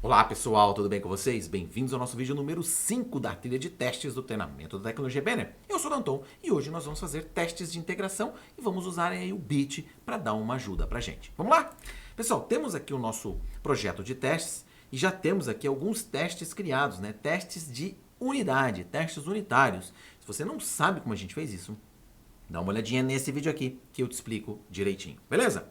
Olá pessoal, tudo bem com vocês? Bem-vindos ao nosso vídeo número 5 da trilha de testes do treinamento da tecnologia Banner. Eu sou o Danton e hoje nós vamos fazer testes de integração e vamos usar aí o Bit para dar uma ajuda pra gente. Vamos lá? Pessoal, temos aqui o nosso projeto de testes e já temos aqui alguns testes criados, né? Testes de unidade, testes unitários. Se você não sabe como a gente fez isso, dá uma olhadinha nesse vídeo aqui que eu te explico direitinho, beleza?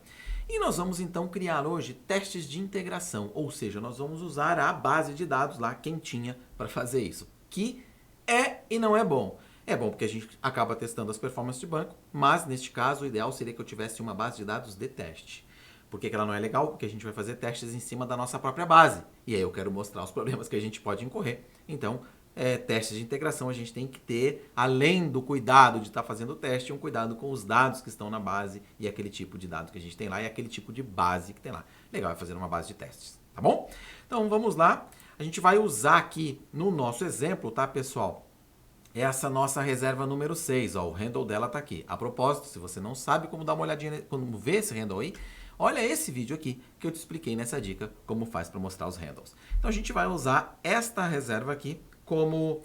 E nós vamos então criar hoje testes de integração, ou seja, nós vamos usar a base de dados lá quentinha para fazer isso, que é e não é bom. É bom porque a gente acaba testando as performances de banco, mas neste caso o ideal seria que eu tivesse uma base de dados de teste. Por que ela não é legal? Porque a gente vai fazer testes em cima da nossa própria base. E aí eu quero mostrar os problemas que a gente pode incorrer. Então, testes de integração a gente tem que ter, além do cuidado de estar fazendo o teste, um cuidado com os dados que estão na base e aquele tipo de dado que a gente tem lá e aquele tipo de base que tem lá. Legal é fazer uma base de testes, tá bom? Então vamos lá. A gente vai usar aqui no nosso exemplo, tá, pessoal? Essa nossa reserva número 6, ó, o handle dela tá aqui. A propósito, se você não sabe como dar uma olhadinha, como ver esse handle aí, olha esse vídeo aqui que eu te expliquei nessa dica como faz para mostrar os handles. Então a gente vai usar esta reserva aqui como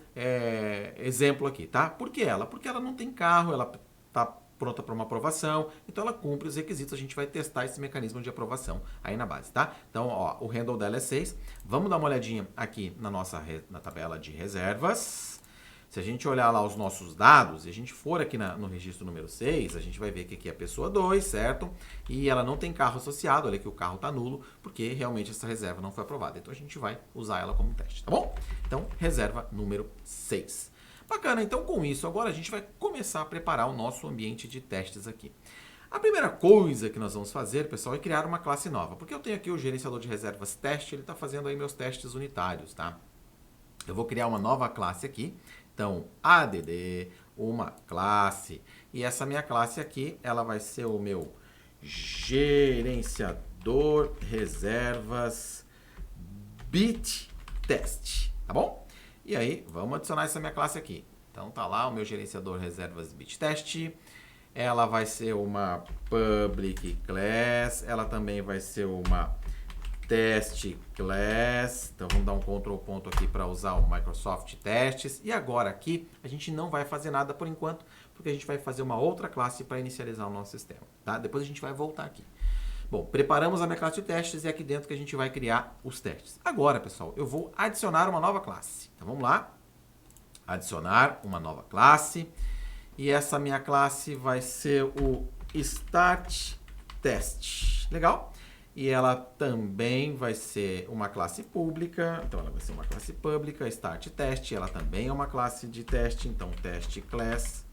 exemplo aqui, tá? Por que ela? Porque ela não tem carro, ela está pronta para uma aprovação, então ela cumpre os requisitos, a gente vai testar esse mecanismo de aprovação aí na base, tá? Então, ó, o handle dela é 6. Vamos dar uma olhadinha aqui na tabela de reservas. Se a gente olhar lá os nossos dados, e a gente for aqui no registro número 6, a gente vai ver que aqui é a pessoa 2, certo? E ela não tem carro associado, olha que o carro está nulo, porque realmente essa reserva não foi aprovada. Então a gente vai usar ela como teste, tá bom? Então, reserva número 6. Bacana, então com isso agora a gente vai começar a preparar o nosso ambiente de testes aqui. A primeira coisa que nós vamos fazer, pessoal, é criar uma classe nova, porque eu tenho aqui o gerenciador de reservas teste, ele está fazendo aí meus testes unitários, tá? Eu vou criar uma nova classe aqui. Então, add, uma classe, e essa minha classe aqui, ela vai ser o meu gerenciador reservas bit test, tá bom? E aí, vamos adicionar essa minha classe aqui. Então, tá lá o meu gerenciador reservas bit test, ela vai ser uma public class, ela também vai ser uma test class, então vamos dar um Ctrl ponto aqui para usar o Microsoft Testes. E agora aqui a gente não vai fazer nada por enquanto, porque a gente vai fazer uma outra classe para inicializar o nosso sistema, tá? Depois a gente vai voltar aqui. Bom, preparamos a minha classe de testes e é aqui dentro que a gente vai criar os testes. Agora, pessoal, eu vou adicionar uma nova classe. Então vamos lá, adicionar uma nova classe e essa minha classe vai ser o Start Test. Legal? E ela também vai ser uma classe pública, então ela vai ser uma classe pública, Start Test, ela também é uma classe de teste, então Test Class,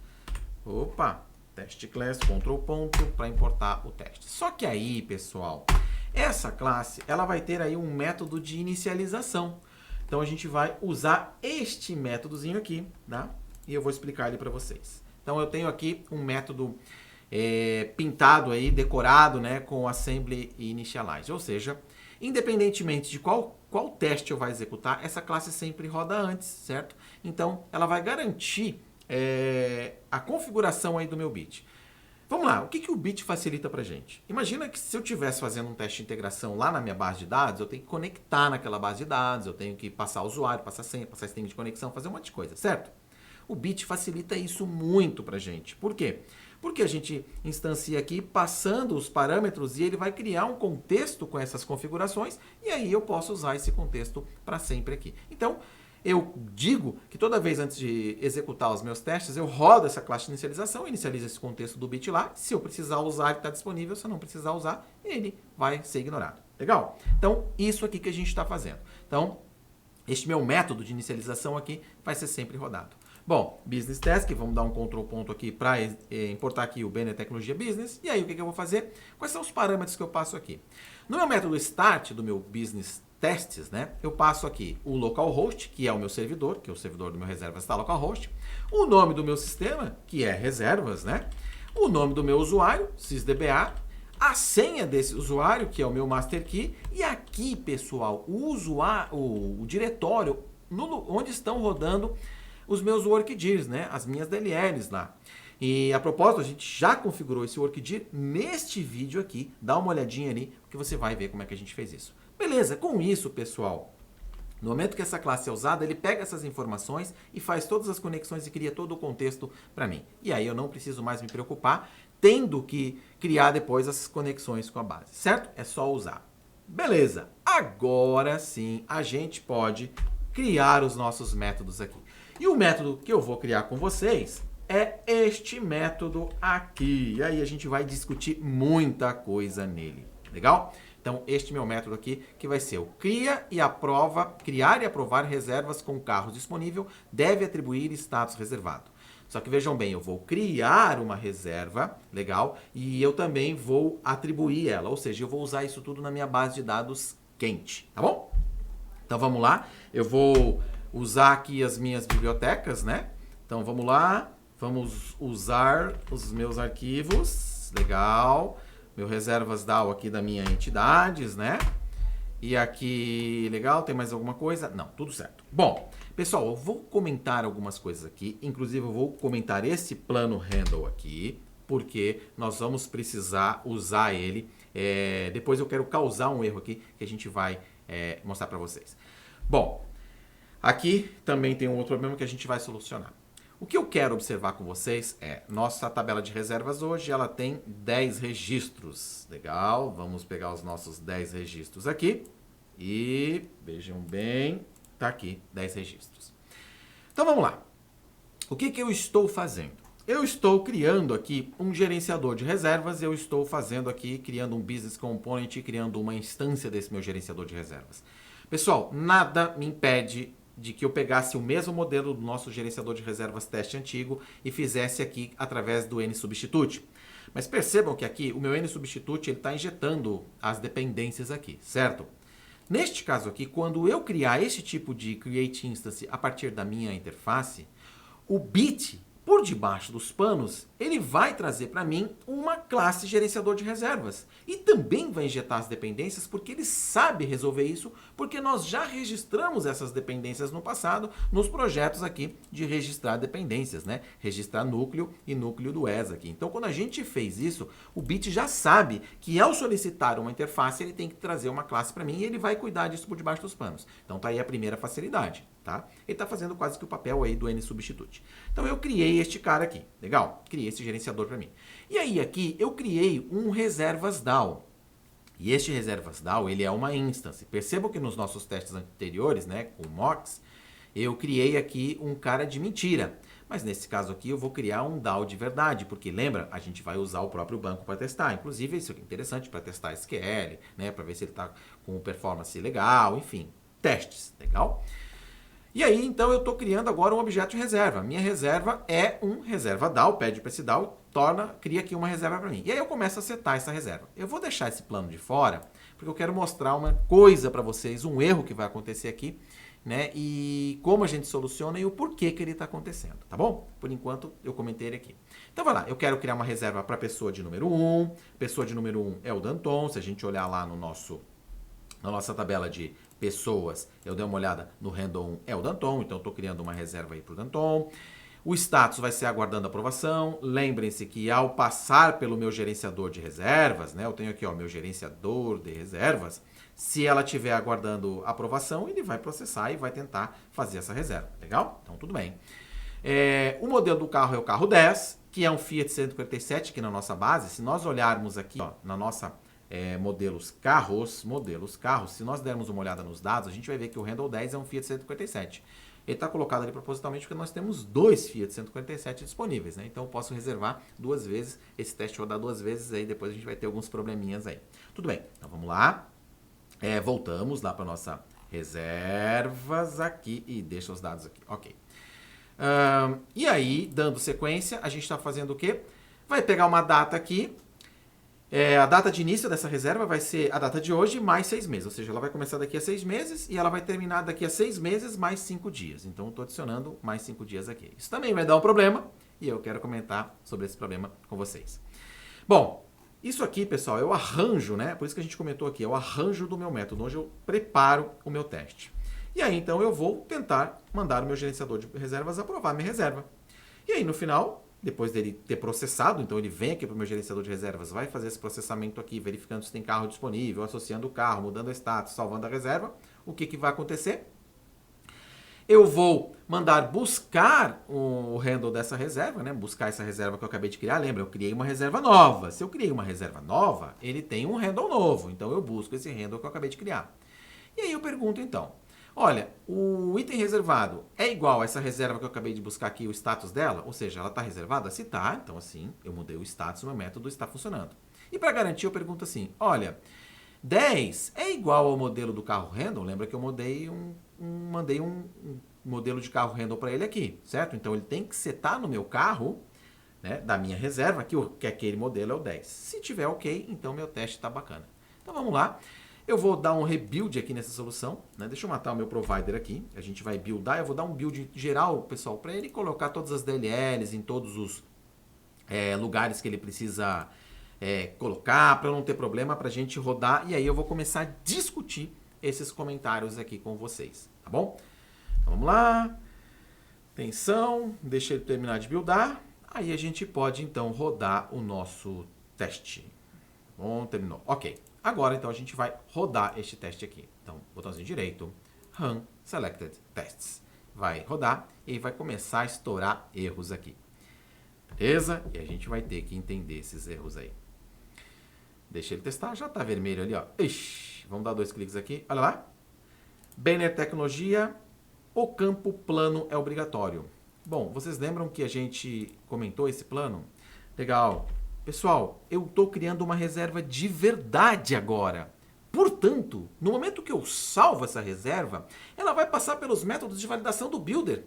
Test Class, Ctrl ponto, para importar o teste. Só que aí, pessoal, essa classe, ela vai ter aí um método de inicialização. Então a gente vai usar este métodozinho aqui, tá? E eu vou explicar ele para vocês. Então eu tenho aqui um método pintado aí, decorado, né, com assembly e initialize. Ou seja, independentemente de qual teste eu vou executar, essa classe sempre roda antes, certo? Então, ela vai garantir a configuração aí do meu bit. Vamos lá, o que o bit facilita pra gente? Imagina que se eu estivesse fazendo um teste de integração lá na minha base de dados, eu tenho que conectar naquela base de dados, eu tenho que passar usuário, passar senha, passar string de conexão, fazer um monte de coisa, certo? O bit facilita isso muito pra gente. Por quê? Porque a gente instancia aqui passando os parâmetros e ele vai criar um contexto com essas configurações e aí eu posso usar esse contexto para sempre aqui. Então, eu digo que toda vez antes de executar os meus testes, eu rodo essa classe de inicialização, inicializo esse contexto do bit lá. Se eu precisar usar, ele está disponível. Se eu não precisar usar, ele vai ser ignorado. Legal? Então, isso aqui que a gente está fazendo. Então, este meu método de inicialização aqui vai ser sempre rodado. Bom, Business Task, vamos dar um Ctrl ponto aqui para importar aqui o Banner Tecnologia Business. E aí, o que eu vou fazer? Quais são os parâmetros que eu passo aqui? No meu método Start do meu Business Tests, né, eu passo aqui o localhost, que é o meu servidor, que é o servidor do meu reservas está localhost, o nome do meu sistema, que é reservas, né, o nome do meu usuário, sysdba, a senha desse usuário, que é o meu master key, e aqui, pessoal, o diretório onde estão rodando os meus workdirs, né? As minhas DLLs lá. E a propósito, a gente já configurou esse workdir neste vídeo aqui. Dá uma olhadinha ali, que você vai ver como é que a gente fez isso. Beleza, com isso, pessoal, no momento que essa classe é usada, ele pega essas informações e faz todas as conexões e cria todo o contexto para mim. E aí eu não preciso mais me preocupar tendo que criar depois essas conexões com a base, certo? É só usar. Beleza, agora sim a gente pode criar os nossos métodos aqui. E o método que eu vou criar com vocês é este método aqui. E aí a gente vai discutir muita coisa nele, legal? Então, este meu método aqui, que vai ser o criar e aprovar reservas com carro disponível, deve atribuir status reservado. Só que vejam bem, eu vou criar uma reserva, legal, e eu também vou atribuir ela, ou seja, eu vou usar isso tudo na minha base de dados quente, tá bom? Então vamos lá, eu vou usar aqui as minhas bibliotecas, né? Então vamos lá, vamos usar os meus arquivos, legal. Meu reservas DAO aqui da minha entidades, né? E aqui, legal, tem mais alguma coisa? Não, tudo certo. Bom, pessoal, eu vou comentar algumas coisas aqui. Inclusive, eu vou comentar esse plano handle aqui, porque nós vamos precisar usar ele. Depois eu quero causar um erro aqui que a gente vai mostrar para vocês. Bom, aqui também tem um outro problema que a gente vai solucionar. O que eu quero observar com vocês é, nossa tabela de reservas hoje, ela tem 10 registros. Legal, vamos pegar os nossos 10 registros aqui. E, vejam bem, tá aqui 10 registros. Então vamos lá. O que eu estou fazendo? Eu estou criando aqui um gerenciador de reservas, eu estou fazendo aqui, criando um business component, criando uma instância desse meu gerenciador de reservas. Pessoal, nada me impede de que eu pegasse o mesmo modelo do nosso gerenciador de reservas teste antigo e fizesse aqui através do NSubstitute. Mas percebam que aqui o meu NSubstitute está injetando as dependências aqui, certo? Neste caso aqui, quando eu criar esse tipo de create instance a partir da minha interface, o bit por debaixo dos panos, ele vai trazer para mim uma classe gerenciador de reservas. E também vai injetar as dependências porque ele sabe resolver isso, porque nós já registramos essas dependências no passado, nos projetos aqui de registrar dependências, né? Registrar núcleo e núcleo do ES aqui. Então, quando a gente fez isso, o bit já sabe que ao solicitar uma interface, ele tem que trazer uma classe para mim e ele vai cuidar disso por debaixo dos panos. Então, tá aí a primeira facilidade. Tá? Ele está fazendo quase que o papel aí do NSubstitute. Então eu criei este cara aqui, legal? Criei esse gerenciador para mim. E aí aqui eu criei um reservas DAO. E este reservas DAO, ele é uma instance. Percebam que nos nossos testes anteriores, né, com o MOX, eu criei aqui um cara de mentira. Mas nesse caso aqui eu vou criar um DAO de verdade, porque lembra, a gente vai usar o próprio banco para testar. Inclusive isso aqui é interessante para testar SQL, né, para ver se ele está com performance legal, enfim, testes, legal? E aí, então, eu estou criando agora um objeto de reserva. Minha reserva é um reserva DAO, pede para esse DAO, cria aqui uma reserva para mim. E aí eu começo a setar essa reserva. Eu vou deixar esse plano de fora, porque eu quero mostrar uma coisa para vocês, um erro que vai acontecer aqui, né? E como a gente soluciona e o porquê que ele está acontecendo, tá bom? Por enquanto, eu comentei ele aqui. Então, vai lá. Eu quero criar uma reserva para a pessoa de número 1. Pessoa de número 1 é o Danton. Se a gente olhar lá na nossa tabela de pessoas, eu dei uma olhada no random é o Danton, então estou criando uma reserva aí para o Danton. O status vai ser aguardando aprovação. Lembrem-se que ao passar pelo meu gerenciador de reservas, né, eu tenho aqui ó, meu gerenciador de reservas, se ela estiver aguardando aprovação, ele vai processar e vai tentar fazer essa reserva. Legal? Então tudo bem. O modelo do carro é o carro 10, que é um Fiat 147 aqui na nossa base. Se nós olharmos aqui ó, na nossa modelos carros, se nós dermos uma olhada nos dados, a gente vai ver que o Handle 10 é um Fiat 147. Ele está colocado ali propositalmente porque nós temos 2 Fiat 147 disponíveis, né? Então eu posso reservar 2 vezes, esse teste rodar 2 vezes, aí depois a gente vai ter alguns probleminhas aí. Tudo bem, então vamos lá. Voltamos lá para nossa reservas aqui e deixa os dados aqui, ok. E aí, dando sequência, a gente está fazendo o quê? Vai pegar uma data aqui. A data de início dessa reserva vai ser a data de hoje mais 6 meses. Ou seja, ela vai começar daqui a 6 meses e ela vai terminar daqui a 6 meses mais 5 dias. Então, eu estou adicionando mais 5 dias aqui. Isso também vai dar um problema e eu quero comentar sobre esse problema com vocês. Bom, isso aqui, pessoal, é o arranjo, né? Por isso que a gente comentou aqui, é o arranjo do meu método, onde eu preparo o meu teste. E aí, então, eu vou tentar mandar o meu gerenciador de reservas aprovar minha reserva. E aí, no final, depois dele ter processado, então ele vem aqui para o meu gerenciador de reservas, vai fazer esse processamento aqui, verificando se tem carro disponível, associando o carro, mudando o status, salvando a reserva. O que vai acontecer? Eu vou mandar buscar o handle dessa reserva, né? Buscar essa reserva que eu acabei de criar. Lembra, eu criei uma reserva nova. Se eu criei uma reserva nova, ele tem um handle novo. Então eu busco esse handle que eu acabei de criar. E aí eu pergunto então, olha, o item reservado é igual a essa reserva que eu acabei de buscar aqui, o status dela? Ou seja, ela está reservada? Se está, então assim, eu mudei o status, o meu método está funcionando. E para garantir, eu pergunto assim, olha, 10 é igual ao modelo do carro handle? Lembra que eu mandei um modelo de carro handle para ele aqui, certo? Então ele tem que setar no meu carro, né, da minha reserva, que aquele modelo é o 10. Se tiver ok, então meu teste está bacana. Então vamos lá. Eu vou dar um rebuild aqui nessa solução, né? Deixa eu matar o meu provider aqui. A gente vai buildar. Eu vou dar um build geral, pessoal, para ele colocar todas as DLLs em todos os lugares que ele precisa colocar, para não ter problema, para a gente rodar. E aí eu vou começar a discutir esses comentários aqui com vocês, tá bom? Então vamos lá. Atenção, deixa ele terminar de buildar. Aí a gente pode então rodar o nosso teste. Bom, terminou. Ok. Agora, então, a gente vai rodar este teste aqui. Então, botãozinho direito, Run Selected Tests. Vai rodar e vai começar a estourar erros aqui. Beleza? E a gente vai ter que entender esses erros aí. Deixa ele testar. Já está vermelho ali, ó. Ixi, vamos dar 2 cliques aqui. Olha lá. Banner Tecnologia. O campo plano é obrigatório. Bom, vocês lembram que a gente comentou esse plano? Legal. Pessoal, eu estou criando uma reserva de verdade agora. Portanto, no momento que eu salvo essa reserva, ela vai passar pelos métodos de validação do Builder.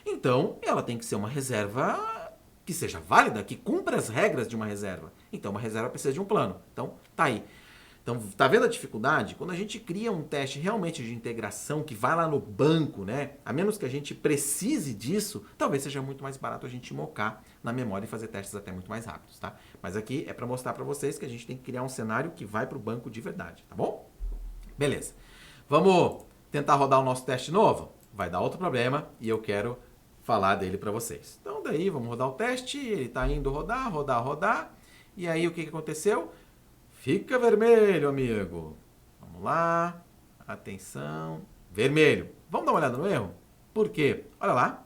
Então, ela tem que ser uma reserva que seja válida, que cumpra as regras de uma reserva. Então, uma reserva precisa de um plano. Então, tá aí. Então, tá vendo a dificuldade? Quando a gente cria um teste realmente de integração que vai lá no banco, né? A menos que a gente precise disso, talvez seja muito mais barato a gente mocar na memória e fazer testes até muito mais rápidos, tá? Mas aqui é para mostrar para vocês que a gente tem que criar um cenário que vai para o banco de verdade, tá bom? Beleza. Vamos tentar rodar o nosso teste novo? Vai dar outro problema e eu quero falar dele para vocês. Então, daí, vamos rodar o teste. Ele está indo rodar. E aí, o que aconteceu? Fica vermelho, amigo. Vamos lá. Atenção. Vermelho. Vamos dar uma olhada no erro? Por quê? Olha lá.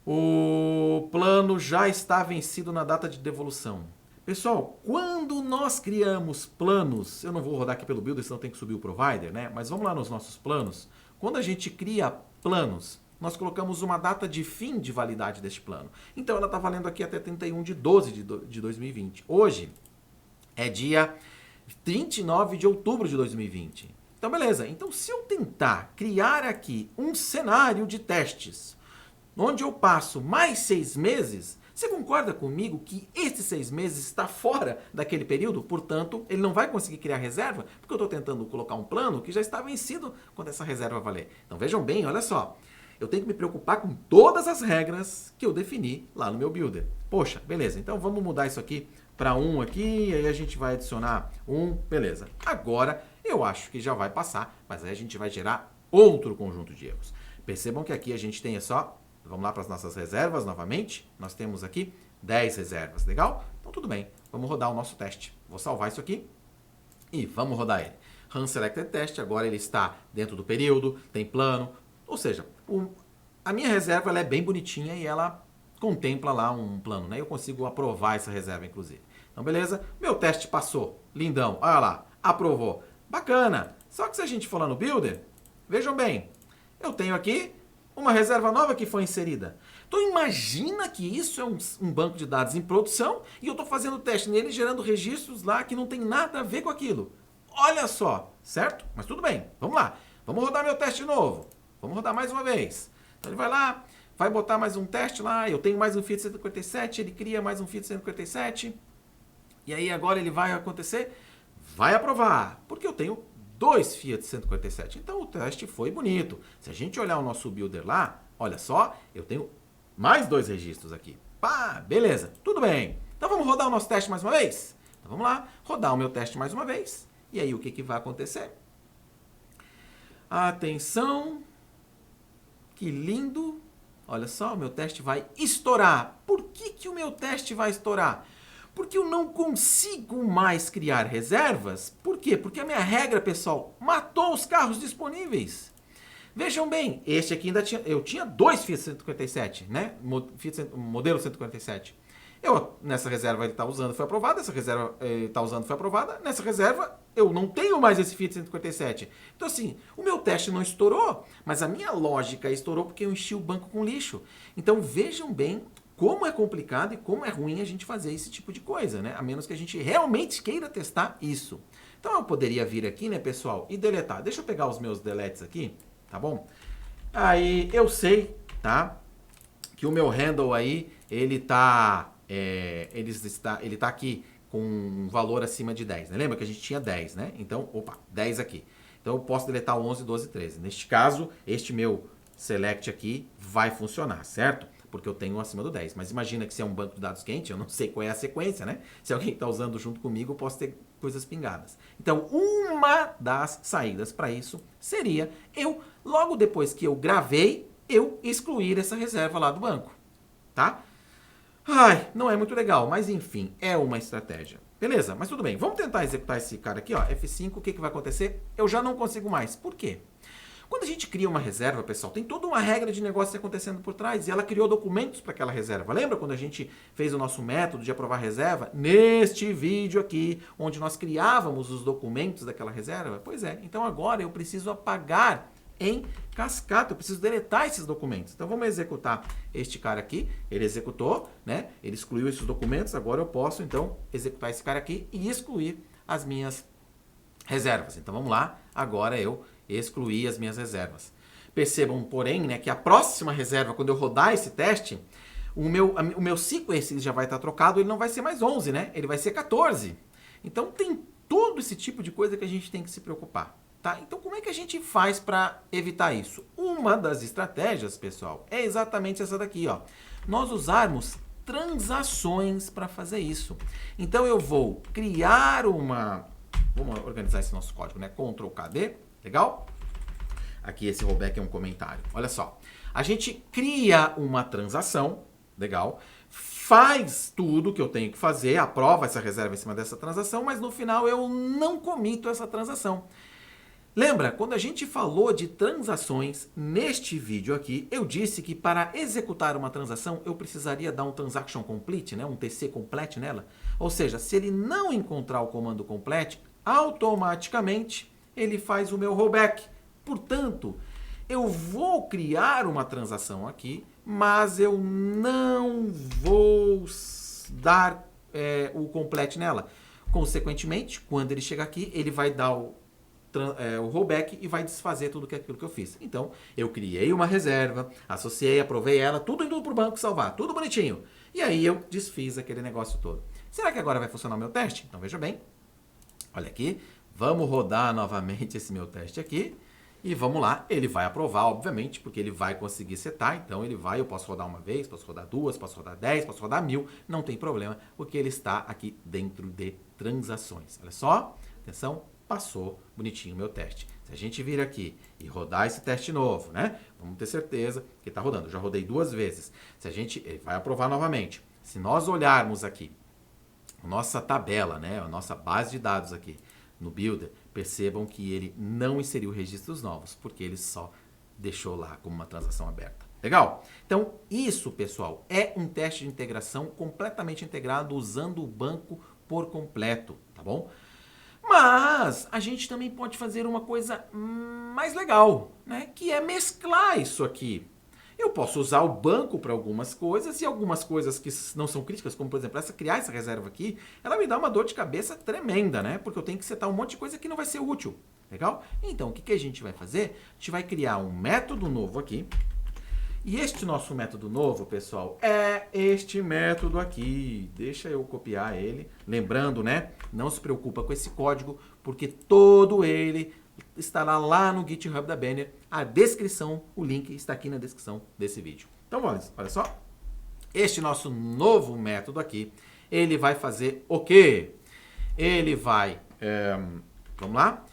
O plano já está vencido na data de devolução. Pessoal, quando nós criamos planos, eu não vou rodar aqui pelo builder, senão tem que subir o provider, né? Mas vamos lá nos nossos planos. Quando a gente cria planos, nós colocamos uma data de fim de validade deste plano. Então ela está valendo aqui até 31 de 12 de 2020. Hoje é dia 29 de outubro de 2020. Então, beleza. Então, se eu tentar criar aqui um cenário de testes, onde eu passo mais 6 meses, você concorda comigo que esses 6 meses está fora daquele período? Portanto, ele não vai conseguir criar reserva, porque eu estou tentando colocar um plano que já está vencido quando essa reserva valer. Então, vejam bem, olha só. Eu tenho que me preocupar com todas as regras que eu defini lá no meu builder. Poxa, beleza. Então, vamos mudar isso aqui para 1 aqui, aí a gente vai adicionar 1, beleza. Agora, eu acho que já vai passar, mas aí a gente vai gerar outro conjunto de erros. Percebam que aqui a gente tem só, vamos lá para as nossas reservas novamente, nós temos aqui 10 reservas, legal? Então tudo bem, vamos rodar o nosso teste. Vou salvar isso aqui e vamos rodar ele. Run Selected Test, agora ele está dentro do período, tem plano, ou seja, a minha reserva ela é bem bonitinha e ela contempla lá um plano, né? Eu consigo aprovar essa reserva, inclusive. Então, beleza? Meu teste passou. Lindão. Olha lá. Aprovou. Bacana. Só que se a gente for lá no Builder, vejam bem, eu tenho aqui uma reserva nova que foi inserida. Então, imagina que isso é um banco de dados em produção e eu estou fazendo teste nele, gerando registros lá que não tem nada a ver com aquilo. Olha só, certo? Mas tudo bem. Vamos lá. Vamos rodar meu teste novo. Vamos rodar mais uma vez. Então, ele vai lá, vai botar mais um teste lá, eu tenho mais um Fiat 157, ele cria mais um Fiat 157, e aí agora ele vai acontecer, vai aprovar, porque eu tenho 2 Fiat 157, então o teste foi bonito. Se a gente olhar o nosso builder lá, olha só, eu tenho mais 2 registros aqui. Pá, beleza, tudo bem. Então vamos rodar o nosso teste mais uma vez? Então vamos lá, rodar o meu teste mais uma vez, e aí o que vai acontecer? Atenção, que lindo. olha só, o meu teste vai estourar. Por que o meu teste vai estourar? Porque eu não consigo mais criar reservas. Por quê? Porque a minha regra, pessoal, matou os carros disponíveis. Vejam bem, este aqui ainda tinha, eu tinha dois Fiat 147, né? Modelo 147. Nessa reserva ele está usando, foi aprovada. Essa reserva ele está usando, foi aprovada. Nessa reserva eu não tenho mais esse Fiat 147. Então assim, o meu teste não estourou, mas a minha lógica estourou porque eu enchi o banco com lixo. Então vejam bem como é complicado e como é ruim a gente fazer esse tipo de coisa, né? A menos que a gente realmente queira testar isso. Então eu poderia vir aqui, né, pessoal, e deletar. Deixa eu pegar os meus deletes aqui, tá bom? Aí eu sei, tá, que o meu handle aí, ele tá aqui com um valor acima de 10, né? Lembra que a gente tinha 10, né? Então, 10 aqui. Então eu posso deletar 11, 12, 13. Neste caso, este meu select aqui vai funcionar, certo? Porque eu tenho um acima do 10. Mas imagina que se é um banco de dados quente, eu não sei qual é a sequência, né? Se alguém está usando junto comigo, eu posso ter coisas pingadas. Então, uma das saídas para isso seria logo depois que eu gravei, eu excluir essa reserva lá do banco, tá? Ai, não é muito legal, mas enfim, é uma estratégia. Beleza, mas tudo bem. Vamos tentar executar esse cara aqui, ó, F5, o que vai acontecer? Eu já não consigo mais. Por quê? Quando a gente cria uma reserva, pessoal, tem toda uma regra de negócio acontecendo por trás e ela criou documentos para aquela reserva. Lembra quando a gente fez o nosso método de aprovar reserva? Neste vídeo aqui, onde nós criávamos os documentos daquela reserva? Pois é, então agora eu preciso apagar em cascata, eu preciso deletar esses documentos. Então vamos executar este cara aqui, ele executou, né? Ele excluiu esses documentos, agora eu posso então executar esse cara aqui e excluir as minhas reservas. Então vamos lá, agora eu excluí as minhas reservas. Percebam, porém, né, que a próxima reserva, quando eu rodar esse teste, o meu sequence já vai estar trocado, ele não vai ser mais 11, né? Ele vai ser 14. Então tem todo esse tipo de coisa que a gente tem que se preocupar. Tá? Então, como é que a gente faz para evitar isso? Uma das estratégias, pessoal, é exatamente essa daqui, ó. Nós usarmos transações para fazer isso. Então, eu vou criar uma... Vamos organizar esse nosso código, né? Ctrl KD, legal? Aqui esse rollback é um comentário. Olha só. A gente cria uma transação, legal? Faz tudo que eu tenho que fazer, aprova essa reserva em cima dessa transação, mas no final eu não comito essa transação. Lembra, quando a gente falou de transações neste vídeo aqui, eu disse que para executar uma transação eu precisaria dar um transaction complete, né? Um TC complete nela. Ou seja, se ele não encontrar o comando complete, automaticamente ele faz o meu rollback. Portanto, eu vou criar uma transação aqui, mas eu não vou dar o complete nela. Consequentemente, quando ele chegar aqui, ele vai dar o rollback e vai desfazer tudo aquilo que eu fiz. Então, eu criei uma reserva, associei, aprovei ela, tudo indo para o banco salvar, tudo bonitinho. E aí eu desfiz aquele negócio todo. Será que agora vai funcionar o meu teste? Então, veja bem. Olha aqui, vamos rodar novamente esse meu teste aqui. E vamos lá, ele vai aprovar, obviamente, porque ele vai conseguir setar. Então, eu posso rodar uma vez, posso rodar duas, posso rodar 10, posso rodar 1000. Não tem problema, porque ele está aqui dentro de transações. Olha só, atenção. Passou bonitinho o meu teste. Se a gente vir aqui e rodar esse teste novo, né? Vamos ter certeza que está rodando. Eu já rodei 2 vezes. Ele vai aprovar novamente. Se nós olharmos aqui a nossa tabela, né? A nossa base de dados aqui no Builder, percebam que ele não inseriu registros novos, porque ele só deixou lá como uma transação aberta. Legal? Então, isso, pessoal, é um teste de integração completamente integrado usando o banco por completo, tá bom? Mas a gente também pode fazer uma coisa mais legal, né? Que é mesclar isso aqui. Eu posso usar o banco para algumas coisas e algumas coisas que não são críticas, como por exemplo, criar essa reserva aqui, ela me dá uma dor de cabeça tremenda, né? Porque eu tenho que setar um monte de coisa que não vai ser útil. Legal? Então, o que a gente vai fazer? A gente vai criar um método novo aqui. E este nosso método novo, pessoal, é este método aqui. Deixa eu copiar ele. Lembrando, né? Não se preocupa com esse código, porque todo ele estará lá no GitHub da Banner. A descrição, o link está aqui na descrição desse vídeo. Então, olha só. Este nosso novo método aqui, ele vai fazer o quê? Ele vai, vamos lá,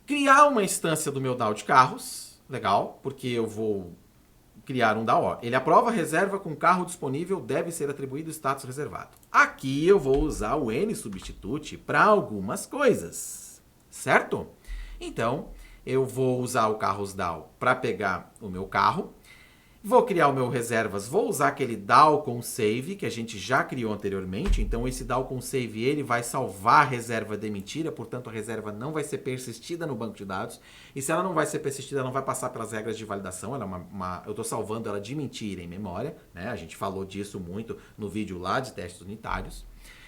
criar uma instância do meu DAO de carros. Legal, porque eu vou criar um DAO. Ó. Ele aprova a reserva com carro disponível, deve ser atribuído status reservado. Aqui eu vou usar o NSubstitute para algumas coisas, certo? Então, eu vou usar o carros DAO para pegar o meu carro. Vou criar o meu reservas, vou usar aquele DAO com save que a gente já criou anteriormente. Então esse DAO com save ele vai salvar a reserva de mentira, portanto a reserva não vai ser persistida no banco de dados. E se ela não vai ser persistida, ela não vai passar pelas regras de validação. Ela eu estou salvando ela de mentira em memória, né? A gente falou disso muito no vídeo lá de testes unitários.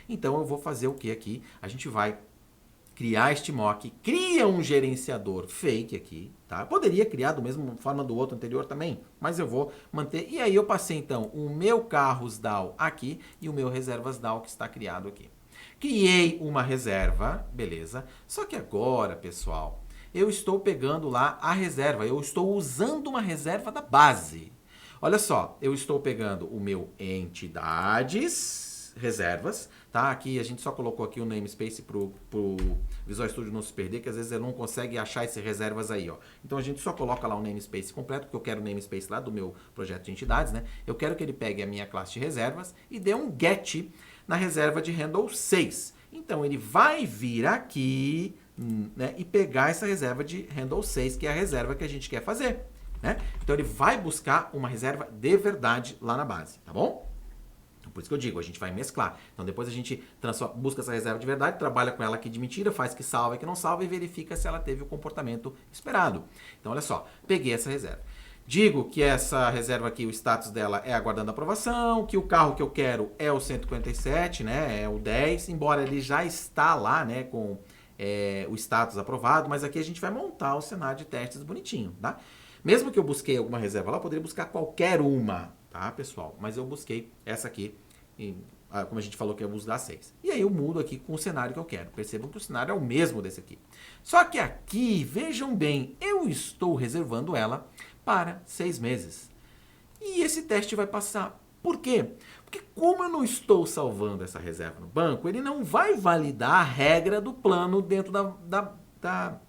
Então eu vou fazer o que aqui? A gente vai criar este mock, cria um gerenciador fake aqui, tá? Poderia criar da mesma forma do outro anterior também, mas eu vou manter. E aí eu passei então o meu carros DAO aqui e o meu reservas DAO que está criado aqui. Criei uma reserva, beleza? Só que agora, pessoal, eu estou pegando lá a reserva, eu estou usando uma reserva da base. Olha só, eu estou pegando o meu entidades, reservas, tá? Aqui a gente só colocou aqui o namespace pro Visual Studio não se perder, que às vezes ele não consegue achar essas reservas aí, ó. Então a gente só coloca lá o namespace completo, porque eu quero o namespace lá do meu projeto de entidades, né? Eu quero que ele pegue a minha classe de reservas e dê um get na reserva de handle 6. Então ele vai vir aqui, né, e pegar essa reserva de handle 6, que é a reserva que a gente quer fazer, né? Então ele vai buscar uma reserva de verdade lá na base, tá bom? Por isso que eu digo, a gente vai mesclar. Então depois a gente busca essa reserva de verdade, trabalha com ela aqui de mentira, faz que salva e que não salva e verifica se ela teve o comportamento esperado. Então olha só, peguei essa reserva. Digo que essa reserva aqui, o status dela é aguardando aprovação, que o carro que eu quero é o 157, né, é o 10, embora ele já está lá, né, com o status aprovado, mas aqui a gente vai montar o cenário de testes bonitinho, tá? Mesmo que eu busquei alguma reserva lá, eu poderia buscar qualquer uma, tá, pessoal? Mas eu busquei essa aqui, como a gente falou que eu vou usar 6. E aí eu mudo aqui com o cenário que eu quero. Percebam que o cenário é o mesmo desse aqui. Só que aqui, vejam bem, eu estou reservando ela para 6 meses. E esse teste vai passar. Por quê? Porque como eu não estou salvando essa reserva no banco, ele não vai validar a regra do plano dentro da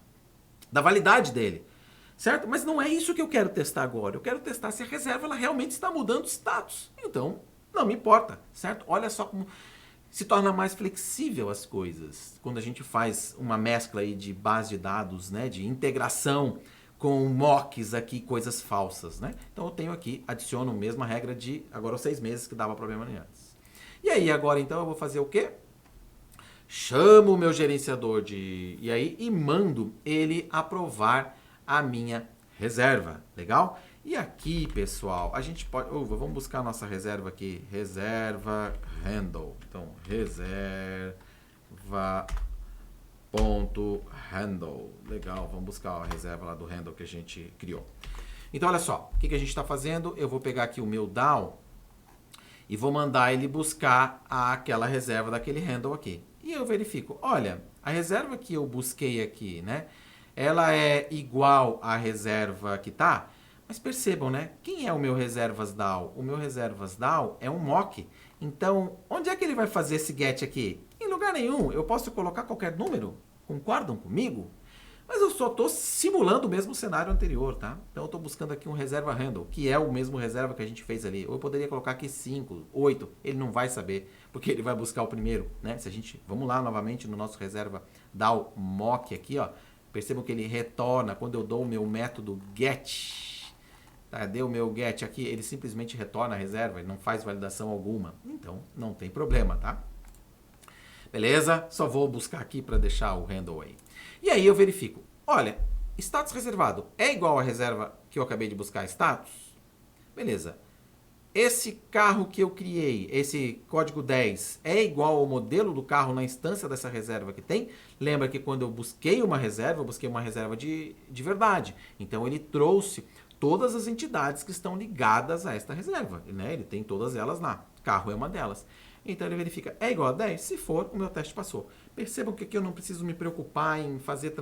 validade dele. Certo? Mas não é isso que eu quero testar agora. Eu quero testar se a reserva ela realmente está mudando o status. Então, não me importa, certo? Olha só como se torna mais flexível as coisas quando a gente faz uma mescla aí de base de dados, né, de integração com mocks aqui, coisas falsas, né? Então eu tenho aqui, adiciono a mesma regra de agora os 6 meses que dava problema antes. E aí agora então eu vou fazer o quê? Chamo o meu gerenciador e aí mando ele aprovar a minha reserva, legal? E aqui, pessoal, a gente pode... vamos buscar a nossa reserva aqui, reserva handle. Então, reserva.handle. Legal, vamos buscar a reserva lá do handle que a gente criou. Então, olha só, o que a gente está fazendo? Eu vou pegar aqui o meu DAO e vou mandar ele buscar aquela reserva daquele handle aqui. E eu verifico, olha, a reserva que eu busquei aqui, né? Ela é igual à reserva que tá, mas percebam, né? Quem é o meu reservas DAO? O meu reservas DAO é um mock. Então, onde é que ele vai fazer esse get aqui? Em lugar nenhum. Eu posso colocar qualquer número? Concordam comigo? Mas eu só estou simulando o mesmo cenário anterior, tá? Então eu estou buscando aqui um reserva handle, que é o mesmo reserva que a gente fez ali. Ou eu poderia colocar aqui 5, 8. Ele não vai saber, porque ele vai buscar o primeiro, né? Se a gente, vamos lá novamente no nosso reserva DAO mock aqui, ó. Percebam que ele retorna, quando eu dou o meu método get, tá? Deu o meu get aqui, ele simplesmente retorna a reserva, ele não faz validação alguma. Então, não tem problema, tá? Beleza? Só vou buscar aqui para deixar o handle aí. E aí eu verifico, olha, status reservado é igual à reserva que eu acabei de buscar status? Beleza. Esse carro que eu criei, esse código 10, é igual ao modelo do carro na instância dessa reserva que tem? Lembra que quando eu busquei uma reserva, eu busquei uma reserva de verdade. Então ele trouxe todas as entidades que estão ligadas a esta reserva, né? Ele tem todas elas lá. Carro é uma delas. Então ele verifica, é igual a 10? Se for, o meu teste passou. Percebam que aqui eu não preciso me preocupar em fazer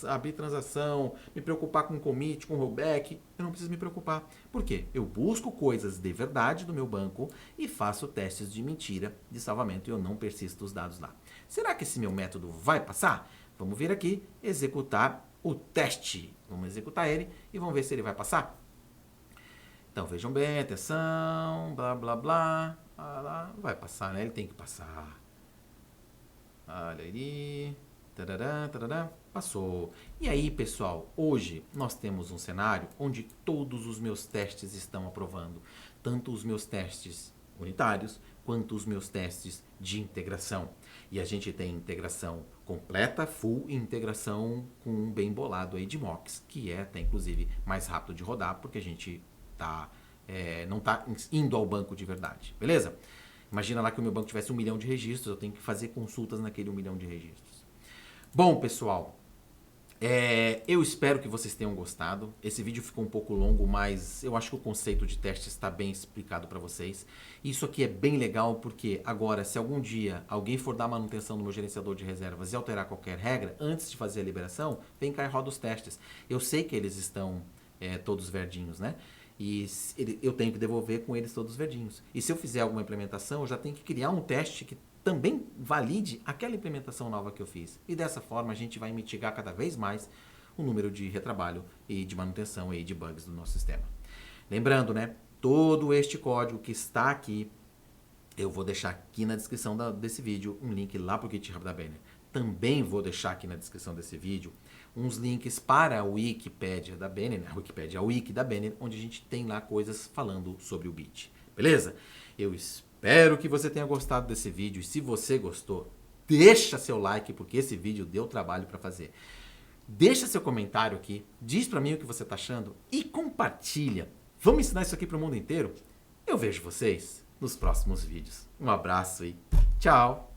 abrir transação, me preocupar com commit, com rollback. Eu não preciso me preocupar. Por quê? Eu busco coisas de verdade do meu banco e faço testes de mentira de salvamento e eu não persisto os dados lá. Será que esse meu método vai passar? Vamos vir aqui, executar o teste. Vamos executar ele e vamos ver se ele vai passar. Então, vejam bem, atenção, blá, blá, blá. Vai passar, né? Ele tem que passar. Olha aí. Tarará, tarará. Passou. E aí, pessoal, hoje nós temos um cenário onde todos os meus testes estão aprovando. Tanto os meus testes unitários, quanto os meus testes de integração. E a gente tem integração completa, full, e integração com um bem bolado aí de mocks, que é até inclusive mais rápido de rodar, porque a gente não está indo ao banco de verdade, beleza? Imagina lá que o meu banco tivesse 1 milhão de registros, eu tenho que fazer consultas naquele 1 milhão de registros. Bom, pessoal, eu espero que vocês tenham gostado. Esse vídeo ficou um pouco longo, mas eu acho que o conceito de teste está bem explicado para vocês. Isso aqui é bem legal porque agora, se algum dia alguém for dar manutenção no meu gerenciador de reservas e alterar qualquer regra, antes de fazer a liberação, vem cá e roda os testes. Eu sei que eles estão todos verdinhos, né? E eu tenho que devolver com eles todos verdinhos. E se eu fizer alguma implementação, eu já tenho que criar um teste que também valide aquela implementação nova que eu fiz. E dessa forma a gente vai mitigar cada vez mais o número de retrabalho e de manutenção e de bugs do nosso sistema. Lembrando, né? Todo este código que está aqui, eu vou deixar aqui na descrição desse vídeo um link lá para o GitHub da Banner. Também vou deixar aqui na descrição desse vídeo uns links para a Wikipédia da Banner, a Wiki da Banner, onde a gente tem lá coisas falando sobre o Bit. Beleza? Eu espero que você tenha gostado desse vídeo e se você gostou, deixa seu like porque esse vídeo deu trabalho para fazer. Deixa seu comentário aqui, diz para mim o que você está achando e compartilha. Vamos ensinar isso aqui para o mundo inteiro? Eu vejo vocês nos próximos vídeos. Um abraço e tchau!